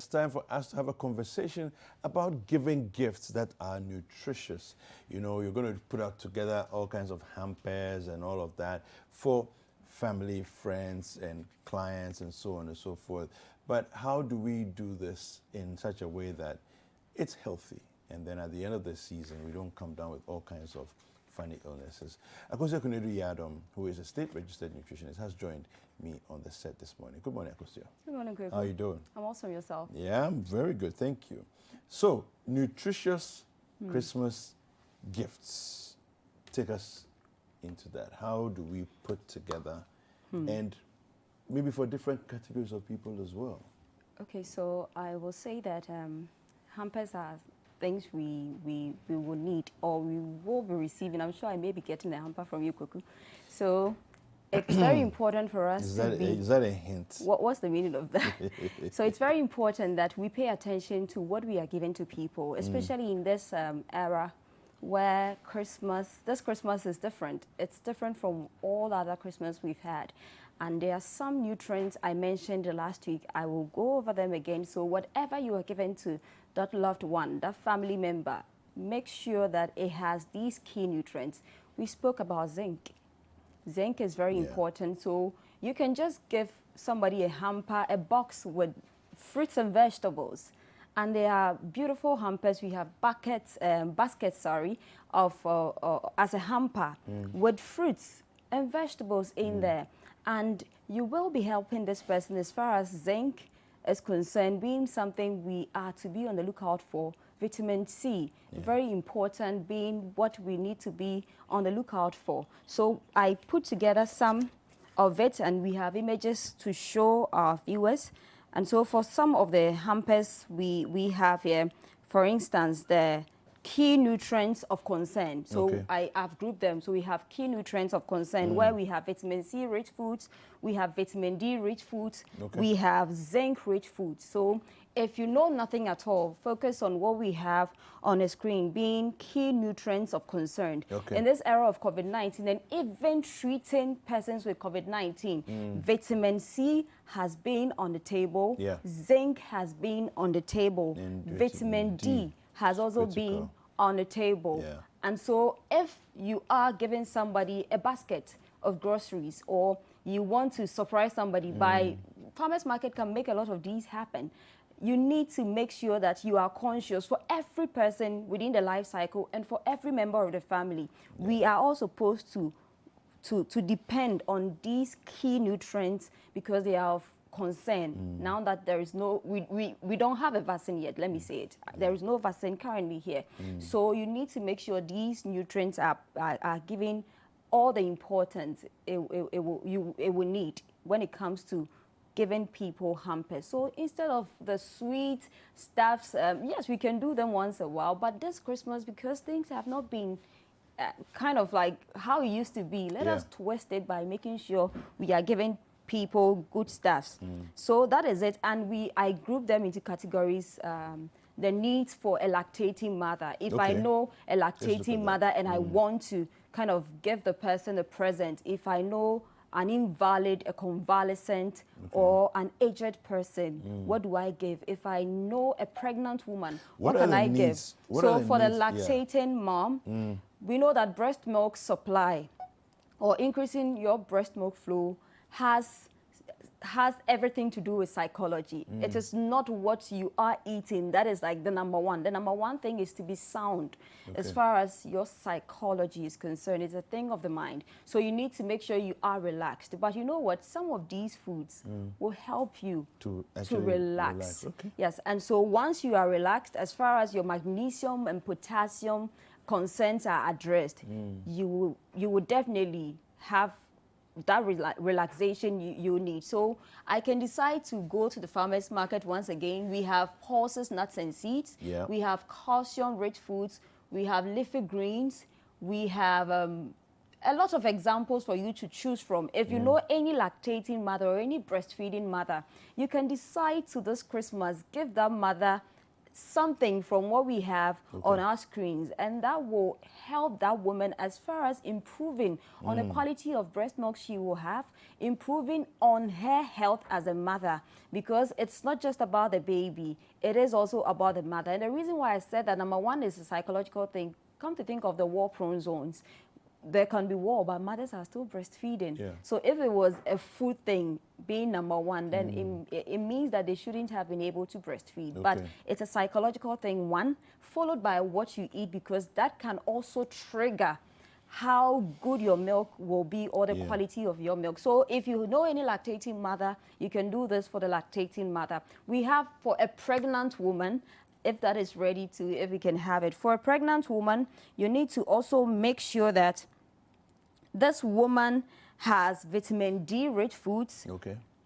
it's time for us to have a conversation about giving gifts that are nutritious. You know, you're going to put out together all kinds of hampers and all of that for family, friends, and clients, and so on and so forth. But how do we do this in such a way that it's healthy? And then at the end of the season, we don't come down with all kinds of funny illnesses. Akosua Konadu Yiadom, who is a state registered nutritionist, has joined me on the set this morning. Good morning, Akosua. Good morning, Greg. How are you doing? I'm awesome. Yourself? Yeah, I'm very good. Thank you. So, nutritious Christmas gifts. Take us into that. How do we put together, and maybe for different categories of people as well? Okay, so I will say that hampers are things we will need or we will be receiving. I'm sure I may be getting a hamper from you, Kuku. So it's very important for us Is to that a hint? What's the meaning of that? So it's very important that we pay attention to what we are giving to people, especially in this era where this Christmas is different. It's different from all other Christmas we've had. And there are some nutrients I mentioned last week. I will go over them again. So whatever you are giving to that loved one, that family member, make sure that it has these key nutrients. We spoke about zinc. Zinc is very important. So you can just give somebody a hamper, a box with fruits and vegetables. And there are beautiful hampers. We have baskets, of as a hamper with fruits and vegetables in there. And you will be helping this person as far as zinc is concerned, being something we are to be on the lookout for. Vitamin C, very important, being what we need to be on the lookout for. So I put together some of it, and we have images to show our viewers. And so for some of the hampers we have here, for instance, the key nutrients of concern. So I have grouped them. So we have key nutrients of concern where we have vitamin C rich foods, we have vitamin D rich foods, we have zinc rich foods. So if you know nothing at all, focus on what we have on the screen being key nutrients of concern. In this era of COVID-19 and even treating persons with COVID-19, vitamin C has been on the table, zinc has been on the table, and vitamin D has also been on the table. And so if you are giving somebody a basket of groceries or you want to surprise somebody by farmers market can make a lot of these happen. You need to make sure that you are conscious for every person within the life cycle and for every member of the family. We are all supposed to depend on these key nutrients because they are of concern. Now that there is no, we don't have a vaccine yet, let me say it. There is no vaccine currently here. So you need to make sure these nutrients are given all the importance it will need when it comes to giving people hampers. So instead of the sweet stuffs, yes, we can do them once a while, but this Christmas, because things have not been kind of like how it used to be, let us twist it by making sure we are giving people good stuffs. So that is it. And I group them into categories. The needs for a lactating mother. If I know a lactating mother and I want to kind of give the person a present, if I know an invalid, a convalescent, or an aged person, what do I give? If I know a pregnant woman, what can I give? So for the lactating mom, we know that breast milk supply or increasing your breast milk flow has everything to do with psychology. It is not what you are eating that is like the number one. The number one thing is to be sound as far as your psychology is concerned. It's a thing of the mind. So you need to make sure you are relaxed. But you know what? Some of these foods will help you to relax. Yes, and so once you are relaxed, as far as your magnesium and potassium concerns are addressed, you will definitely have that relaxation you need. So I can decide to go to the farmers market once again. We have pulses, nuts and seeds. We have calcium rich foods. We have leafy greens. We have a lot of examples for you to choose from. If you know any lactating mother or any breastfeeding mother, you can decide to this Christmas, give that mother something from what we have on our screens, and that will help that woman as far as improving on the quality of breast milk she will have, improving on her health as a mother, because it's not just about the baby, it is also about the mother. And the reason why I said that, number one, is a psychological thing. Come to think of the war-prone zones, there can be war, but mothers are still breastfeeding. Yeah. So if it was a food thing being number one, then it means that they shouldn't have been able to breastfeed. Okay. But it's a psychological thing, one, followed by what you eat, because that can also trigger how good your milk will be, or the quality of your milk. So if you know any lactating mother, you can do this for the lactating mother. We have for a pregnant woman, if that is ready to, if we can have it. For a pregnant woman, you need to also make sure that this woman has vitamin D rich foods,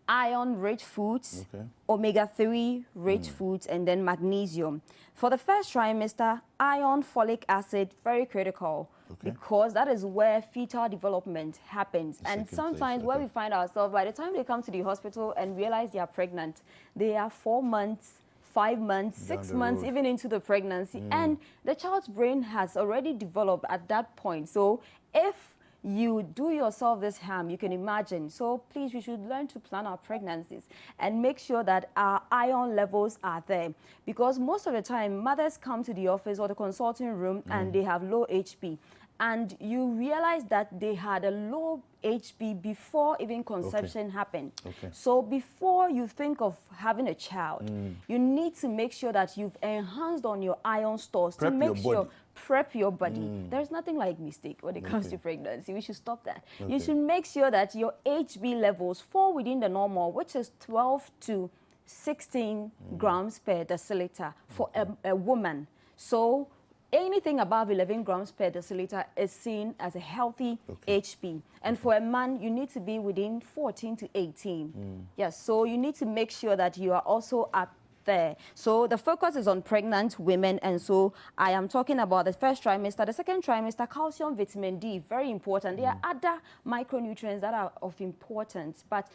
iron rich foods, omega-3 rich foods, and then magnesium. For the first trimester, iron, folic acid, very critical, because that is where fetal development happens. And sometimes where we find ourselves, by the time they come to the hospital and realize they are pregnant, they are 4 months, 5 months, 6 months, even into the pregnancy. And the child's brain has already developed at that point. So if you do yourself this harm, you can imagine. So please, we should learn to plan our pregnancies and make sure that our iron levels are there. Because most of the time, mothers come to the office or the consulting room and they have low HP. And you realize that they had a low HB before even conception happened. So before you think of having a child, you need to make sure that you've enhanced on your iron stores to make sure prep your body. There's nothing like mistake when it comes to pregnancy. We should stop that. You should make sure that your HB levels fall within the normal, which is 12 to 16 grams per deciliter for a woman. So anything above 11 grams per deciliter is seen as a healthy HB. And for a man, you need to be within 14 to 18. Yes, so you need to make sure that you are also up there. So the focus is on pregnant women, and so I am talking about the first trimester. The second trimester, calcium, vitamin D, very important. There are other micronutrients that are of importance, but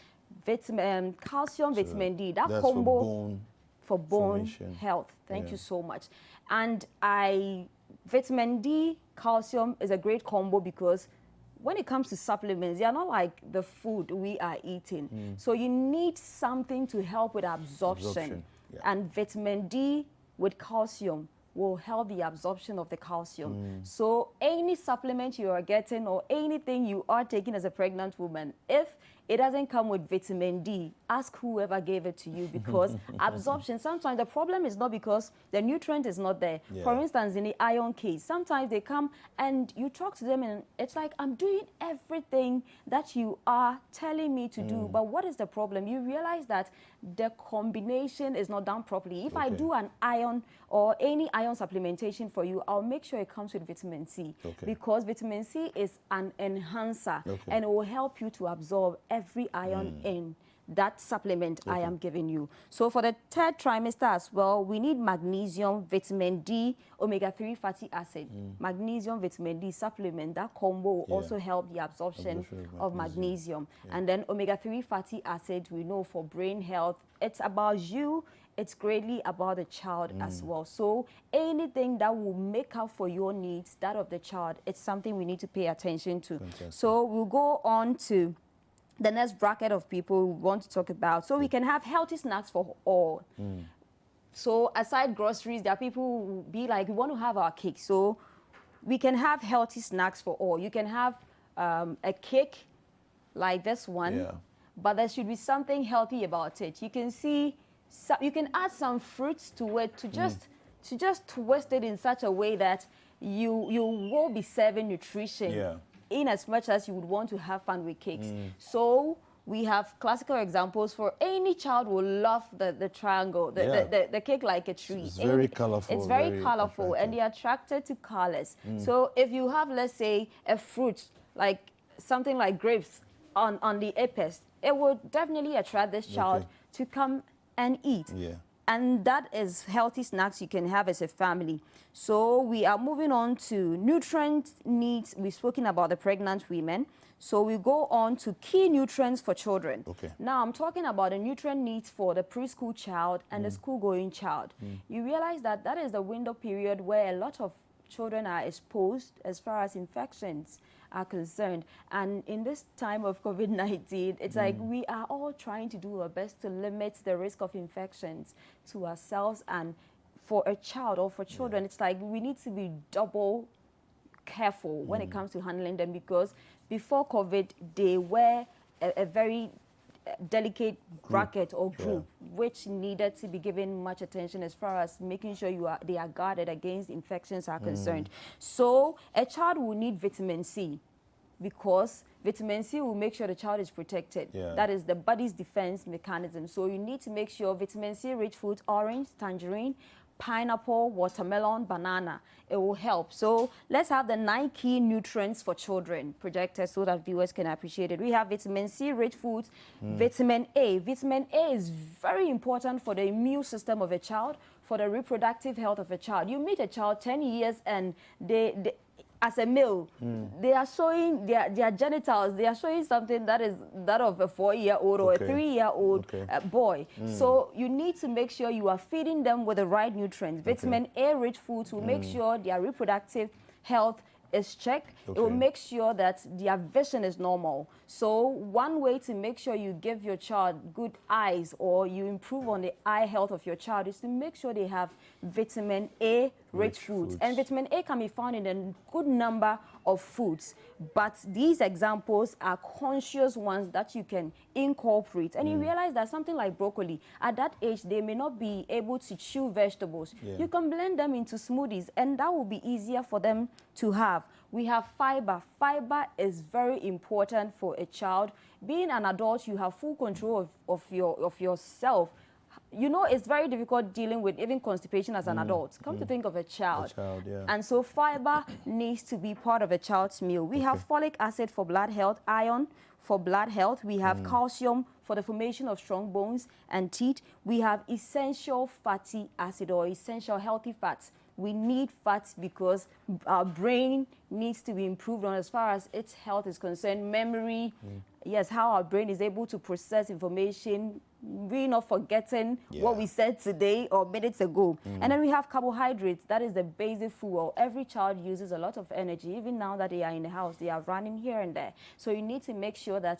calcium, vitamin D, that combo for bone health. Thank you so much. And vitamin D, calcium is a great combo, because when it comes to supplements, they are not like the food we are eating. So you need something to help with absorption. And vitamin D with calcium will help the absorption of the calcium. So any supplement you are getting or anything you are taking as a pregnant woman, if it doesn't come with vitamin D, ask whoever gave it to you, because absorption, sometimes the problem is not because the nutrient is not there. For instance, in the iron case, sometimes they come and you talk to them and it's like, I'm doing everything that you are telling me to do, but what is the problem? You realize that the combination is not done properly. If I do an iron or any iron supplementation for you, I'll make sure it comes with vitamin C, because vitamin C is an enhancer and it will help you to absorb every iron in that supplement I am giving you. So for the third trimester as well, we need magnesium, vitamin D, omega-3 fatty acid. Magnesium, vitamin D supplement, that combo will also help the absorption of magnesium. And then omega-3 fatty acid, we know for brain health, it's about you, it's greatly about the child as well. So anything that will make up for your needs, that of the child, it's something we need to pay attention to. So we'll go on to the next bracket of people we want to talk about. So we can have healthy snacks for all. So aside groceries, there are people who will be like, we want to have our cake. So we can have healthy snacks for all. You can have a cake like this one, but there should be something healthy about it. You can see, you can add some fruits to it to just twist it in such a way that you will be serving nutrition. In as much as you would want to have fun with cakes. So we have classical examples for any child will love the triangle, the cake like a tree. It's very colorful. It's very colorful and they're attracted to colors. So if you have, let's say, a fruit, like something like grapes on the apex, it will definitely attract this child to come and eat. And that is healthy snacks you can have as a family. So we are moving on to nutrient needs. We've spoken about the pregnant women. So we go on to key nutrients for children. Okay. Now I'm talking about the nutrient needs for the preschool child and the school-going child. You realize that that is the window period where a lot of children are exposed as far as infections are concerned. And in this time of COVID-19, it's like we are all trying to do our best to limit the risk of infections to ourselves. And for a child or for children, it's like we need to be double careful when it comes to handling them, because before COVID, they were a very delicate bracket or group which needed to be given much attention as far as making sure they are guarded against infections are concerned. So a child will need vitamin C, because vitamin C will make sure the child is protected. That is the body's defense mechanism. So you need to make sure vitamin C rich foods, orange, tangerine, pineapple, watermelon, banana, it will help. So let's have the 9 key nutrients for children projected so that viewers can appreciate it. We have vitamin C rich foods, vitamin A. Vitamin A is very important for the immune system of a child, for the reproductive health of a child. You meet a child 10 years and they as a male, they are showing their genitals, they are showing something that is that of a 4-year-old or a 3-year-old boy. So you need to make sure you are feeding them with the right nutrients. Vitamin A rich foods will make sure their reproductive health is checked. It will make sure that their vision is normal. So one way to make sure you give your child good eyes or you improve on the eye health of your child is to make sure they have vitamin A rich foods. And vitamin A can be found in a good number of foods, but these examples are conscious ones that you can incorporate. And you realize that something like broccoli, at that age, they may not be able to chew vegetables. You can blend them into smoothies, and that will be easier for them to have. We have fiber. Fiber is very important for a child. Being an adult, you have full control of yourself. You know, it's very difficult dealing with even constipation as an adult. Come to think of a child. And so fiber needs to be part of a child's meal. We have folic acid for blood health, iron for blood health. We have calcium for the formation of strong bones and teeth. We have essential fatty acid or essential healthy fats. We need fats because our brain needs to be improved on as far as its health is concerned. Memory, yes, how our brain is able to process information, we're not forgetting what we said today or minutes ago. And then we have carbohydrates. That is the basic fuel. Every child uses a lot of energy. Even now that they are in the house, they are running here and there. So you need to make sure that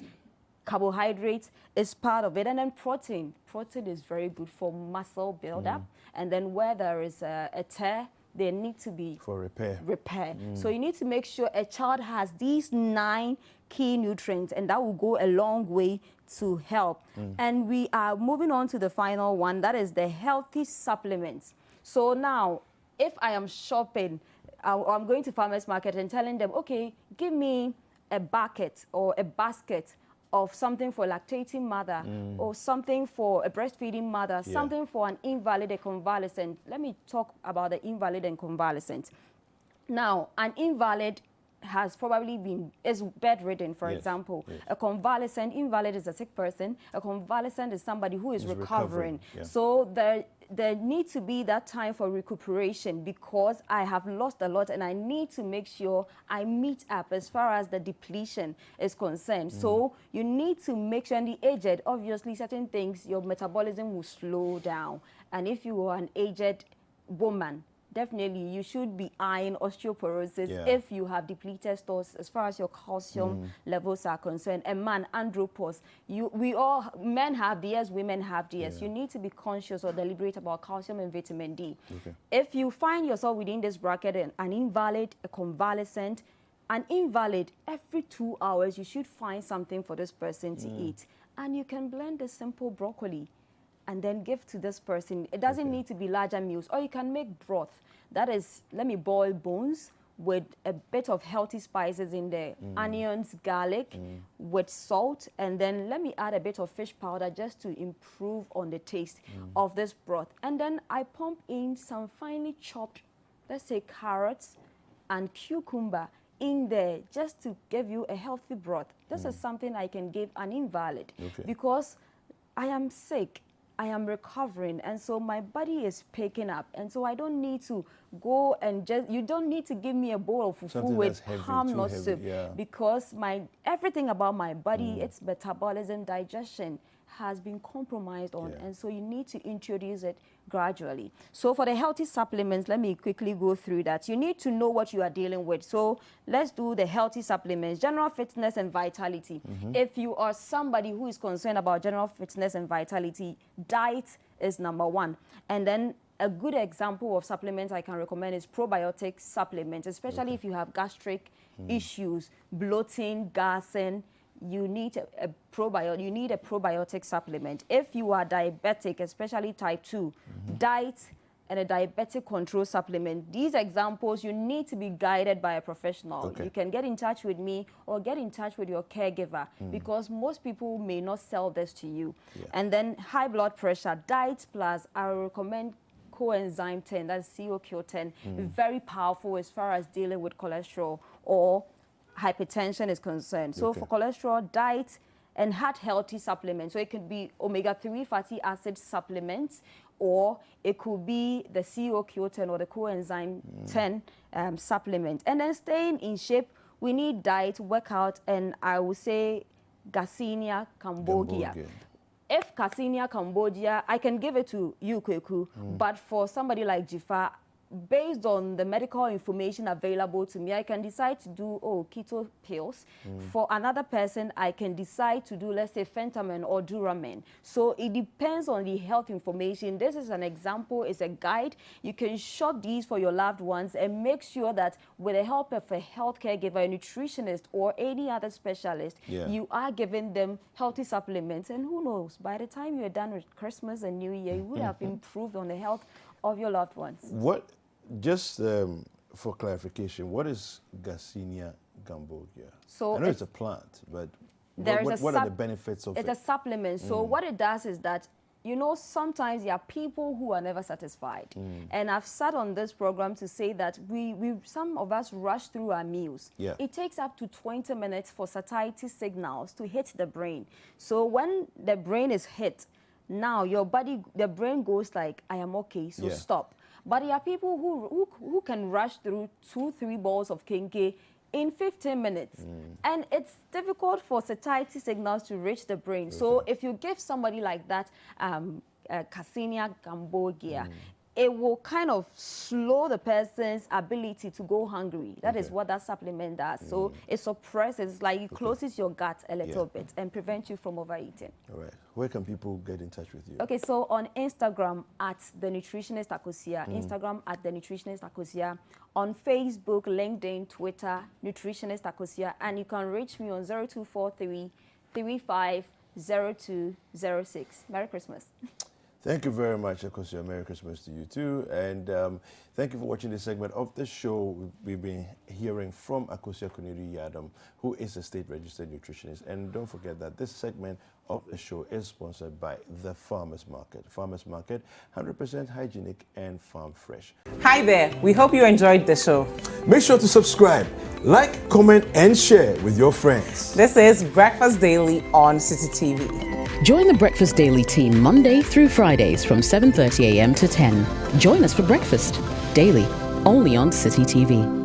carbohydrates is part of it. And then protein. Protein is very good for muscle buildup. And then where there is a tear, they need to be for repair. So you need to make sure a child has these 9 key nutrients, and that will go a long way to help. And we are moving on to the final one, that is the healthy supplements. So now, if I am shopping, I'm going to farmers market and telling them, okay, give me a bucket or a basket of something for a lactating mother or something for a breastfeeding mother, something for an invalid, a convalescent. Let me talk about the invalid and convalescent. Now, an invalid has probably is bedridden, for example. A convalescent, invalid is a sick person. A convalescent is somebody who is recovering. So there needs to be that time for recuperation, because I have lost a lot and I need to make sure I meet up as far as the depletion is concerned. So you need to make sure, and the aged, obviously certain things, your metabolism will slow down. And if you are an aged woman, definitely you should be eyeing osteoporosis if you have depleted stores as far as your calcium levels are concerned. And man, andropause, men have DS, women have DS. You need to be conscious or deliberate about calcium and vitamin D. If you find yourself within this bracket, an invalid, a convalescent, an invalid, every 2 hours you should find something for this person to eat. And you can blend a simple broccoli and then give to this person. It doesn't need to be larger meals, or you can make broth. That is, let me boil bones with a bit of healthy spices in there, onions, garlic, with salt, and then let me add a bit of fish powder just to improve on the taste of this broth. And then I pump in some finely chopped, let's say carrots and cucumber in there just to give you a healthy broth. This is something I can give an invalid because I am sick. I am recovering, and so my body is picking up, and so I don't need to go and you don't need to give me a bowl of fufu Something with that's heavy, palm too nut heavy, soup, yeah. because everything about my body, its metabolism, digestion, has been compromised on, and so you need to introduce it gradually. So for the healthy supplements, let me quickly go through that. You need to know what you are dealing with. So let's do the healthy supplements: general fitness and vitality. If you are somebody who is concerned about general fitness and vitality, diet is number one. And then a good example of supplements I can recommend is probiotic supplements, especially if you have gastric issues, bloating, gassing. You need a probiotic supplement. If you are diabetic, especially type 2, diet and a diabetic control supplement. These examples, you need to be guided by a professional. You can get in touch with me or get in touch with your caregiver, because most people may not sell this to you. And then high blood pressure, diet plus, I recommend coenzyme 10, that's CoQ10, very powerful as far as dealing with cholesterol or hypertension is concerned. So for cholesterol, diet and heart healthy supplements. So it could be omega-3 fatty acid supplements, or it could be the CoQ10 or the coenzyme 10 supplement. And then staying in shape, we need diet, workout, and I would say Garcinia cambogia. If Garcinia cambogia, I can give it to you, Kweku, but for somebody like Jifa, based on the medical information available to me, I can decide to do keto pills. For another person, I can decide to do, let's say, Fentamin or Duramin. So it depends on the health information. This is an example, it's a guide. You can shop these for your loved ones and make sure that with the help of a healthcare giver, a nutritionist, or any other specialist, you are giving them healthy supplements. And who knows, by the time you're done with Christmas and New Year, you would have improved on the health of your loved ones. Just for clarification, what is Garcinia cambogia? So I know it's a plant, but what are the benefits of it? It's a supplement. So what it does is that, you know, sometimes there are people who are never satisfied. And I've sat on this program to say that some of us rush through our meals. It takes up to 20 minutes for satiety signals to hit the brain. So when the brain is hit, now the brain goes like, I am okay, so stop. But there are people who can rush through 2-3 bowls of kenkey in 15 minutes. And it's difficult for satiety signals to reach the brain. So if you give somebody like that Garcinia cambogia, it will kind of slow the person's ability to go hungry. That is what that supplement does. So it suppresses, like it closes your gut a little bit and prevents you from overeating. All right. Where can people get in touch with you? Okay, so on Instagram at The Nutritionist Akosua, Instagram at The Nutritionist Akosua, on Facebook, LinkedIn, Twitter, Nutritionist Akosua, and you can reach me on 0243 350206. Merry Christmas. Thank you very much, Akosua. Merry Christmas to you too. And thank you for watching this segment of the show. We've been hearing from Akosua Konadu Yiadom, who is a state registered nutritionist. And don't forget that this segment of the show is sponsored by the Farmers Market. Farmers Market, 100% hygienic and farm fresh. Hi there. We hope you enjoyed the show. Make sure to subscribe, like, comment, and share with your friends. This is Breakfast Daily on City TV. Join the Breakfast Daily team Monday through Fridays from 7:30 a.m. to 10. Join us for breakfast daily, only on City TV.